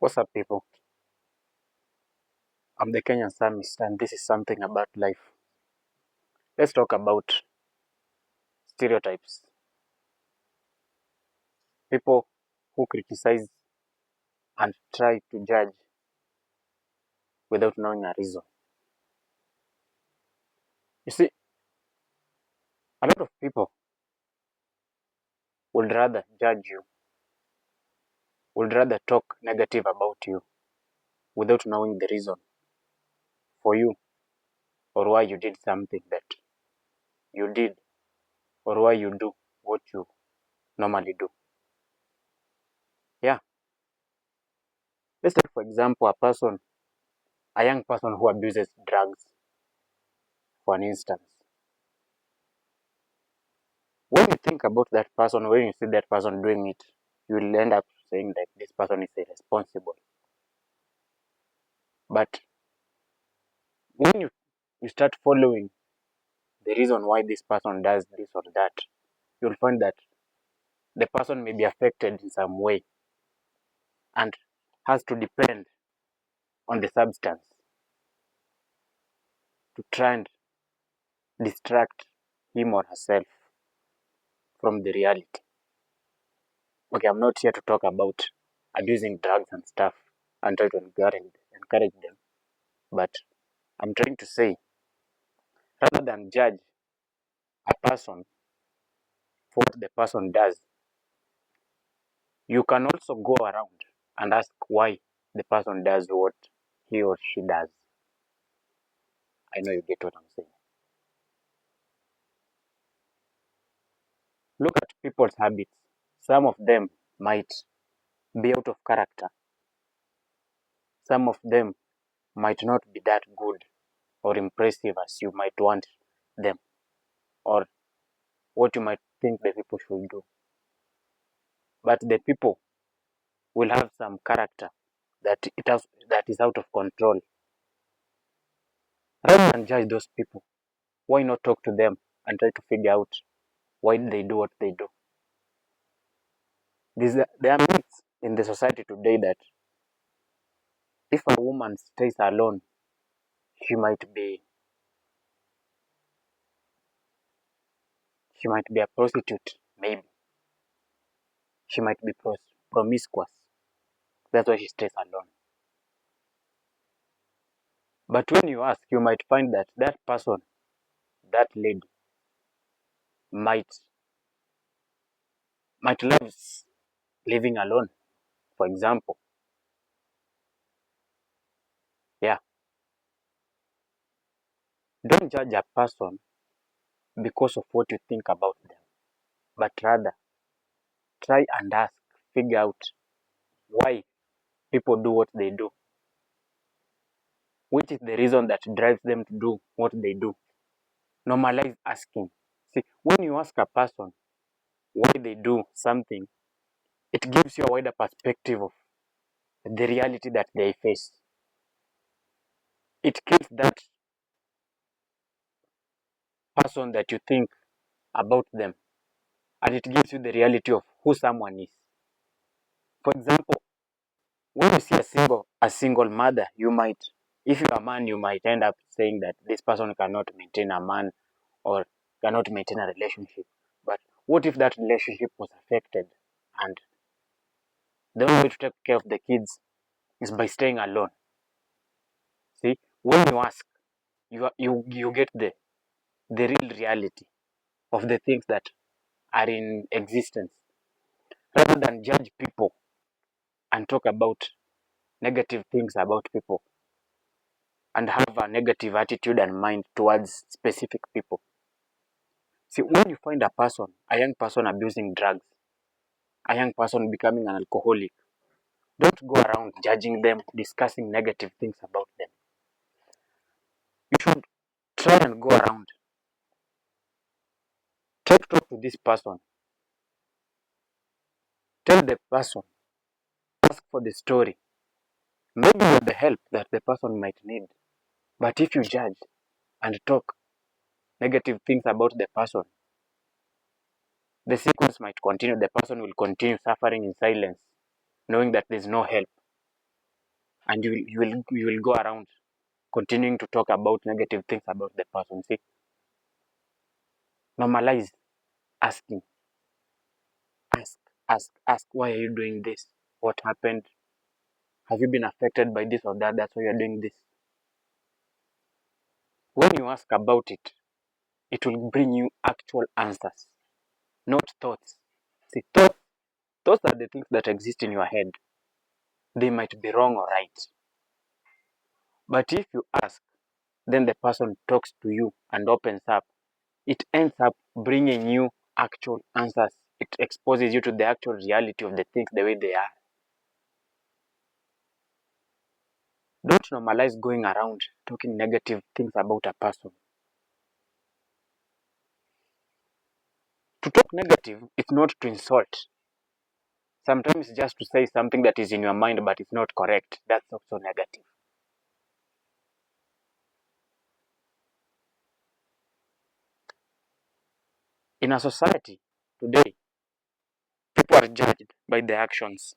What's up, people? I'm the Kenyan Psalmist, and this is something about life. Let's talk about stereotypes. People who criticize and try to judge without knowing a reason. You see, a lot of people would rather judge you, would rather talk negative about you without knowing the reason for you or why you did something that you did or why you do what you normally do. Yeah, let's take, for example, a young person who abuses drugs, for an instance. When you think about that person, when you see that person doing it, you will end up saying that this person is irresponsible. But when you start following the reason why this person does this or that, you'll find that the person may be affected in some way and has to depend on the substance to try and distract him or herself from the reality. Okay, I'm not here to talk about abusing drugs and stuff and try to encourage them, but I'm trying to say, rather than judge a person for what the person does, you can also go around and ask why the person does what he or she does. I know you get what I'm saying. Look at people's habits. Some of them might be out of character. Some of them might not be that good or impressive as you might want them, or what you might think the people should do. But the people will have some character that is out of control. Rather than judge those people, why not talk to them and try to figure out why they do what they do? There are myths in the society today that if a woman stays alone, she might be she might be a prostitute, maybe. She might be promiscuous. That's why she stays alone. But when you ask, you might find that that person, that lady, might love living alone, for example. Yeah. Don't judge a person because of what you think about them, but rather try and ask, figure out why people do what they do. Which is the reason that drives them to do what they do. Normalize asking. See, when you ask a person why they do something, it gives you a wider perspective of the reality that they face. It kills that person that you think about them, and it gives you the reality of who someone is. For example, when you see a single mother, you might, if you're a man, you might end up saying that this person cannot maintain a man or cannot maintain a relationship. But what if that relationship was affected and the only way to take care of the kids is by staying alone? See, when you ask, you get the real reality of the things that are in existence, rather than judge people and talk about negative things about people and have a negative attitude and mind towards specific people. See, when you find a young person abusing drugs, a young person becoming an alcoholic, don't go around judging them, discussing negative things about them. You should try and go around, talk to this person, tell the person, ask for the story, maybe with the help that the person might need. But if you judge and talk negative things about the person, the sequence might continue. The person will continue suffering in silence, knowing that there's no help. and you will go around continuing to talk about negative things about the person. See, normalize asking. Ask, why are you doing this? What happened? Have you been affected by this or that? That's why you're doing this. When you ask about it, it will bring you actual answers, not thoughts. See, thoughts are the things that exist in your head. They might be wrong or right. But if you ask, then the person talks to you and opens up. It ends up bringing you actual answers. It exposes you to the actual reality of the things the way they are. Don't normalize going around talking negative things about a person. To talk negative, it's not to insult. Sometimes just to say something that is in your mind but it's not correct. That's also negative. In a society today, people are judged by their actions.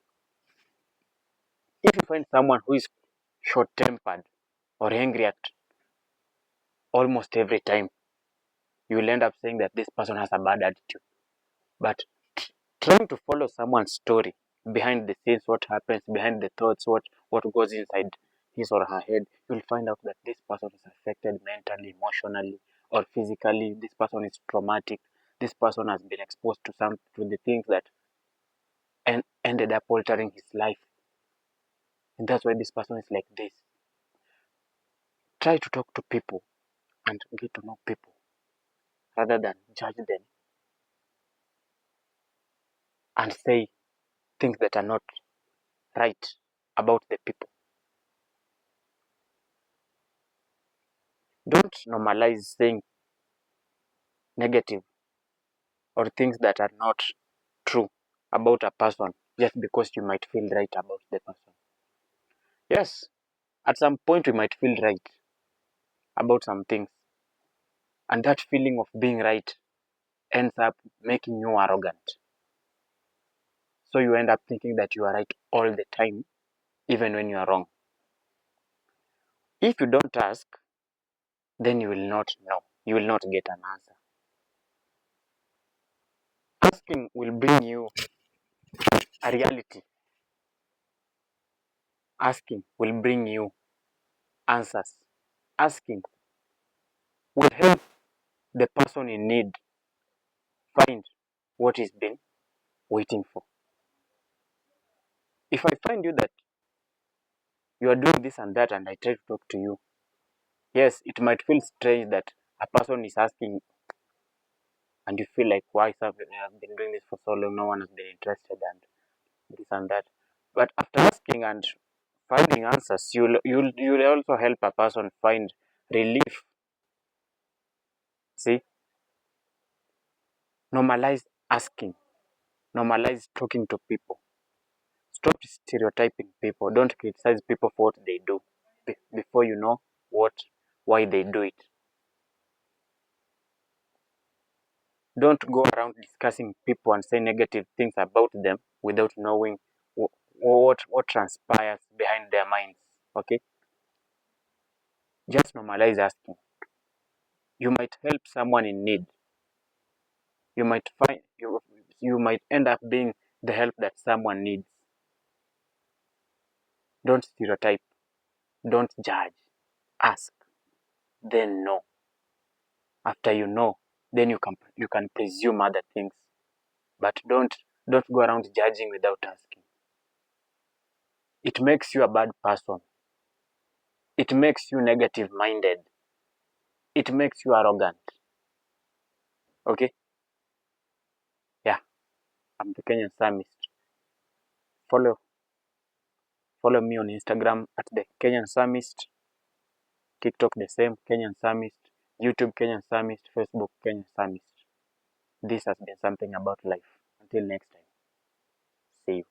If you find someone who is short tempered or angry at almost every time, you will end up saying that this person has a bad attitude. But trying to follow someone's story behind the scenes, what happens behind the thoughts, what goes inside his or her head, you'll find out that this person is affected mentally, emotionally, or physically. This person is traumatic. This person has been exposed to the things that ended up altering his life. And that's why this person is like this. Try to talk to people and get to know people rather than judge them and say things that are not right about the people. Don't normalize saying negative or things that are not true about a person just because you might feel right about the person. Yes, at some point we might feel right about some things, and that feeling of being right ends up making you arrogant. So you end up thinking that you are right all the time, even when you are wrong. If you don't ask, then you will not know. You will not get an answer. Asking will bring you a reality. Asking will bring you answers. Asking will help the person in need find what he's been waiting for. If I find you that you are doing this and that and I try to talk to you, yes, it might feel strange that a person is asking and you feel like, why have I been doing this for so long, no one has been interested and this and that. But after asking and finding answers, you'll also help a person find relief. See, normalize asking, normalize talking to people. Stop stereotyping people. Don't criticize people for what they do before you know why they do it. Don't go around discussing people and say negative things about them without knowing what transpires behind their minds. Okay, just normalize asking. You might help someone in need. You might find you might end up being the help that someone needs. Don't stereotype. Don't judge. Ask, then know. After you know, then you can presume other things. But don't go around judging without asking. It makes you a bad person. It makes you negative minded. It makes you arrogant. Okay? Yeah, I'm the Kenyan Psalmist. Follow me on Instagram at the Kenyan Psalmist, TikTok the same Kenyan Psalmist, YouTube Kenyan Psalmist, Facebook Kenyan Psalmist. This has been something about life. Until next time, see you.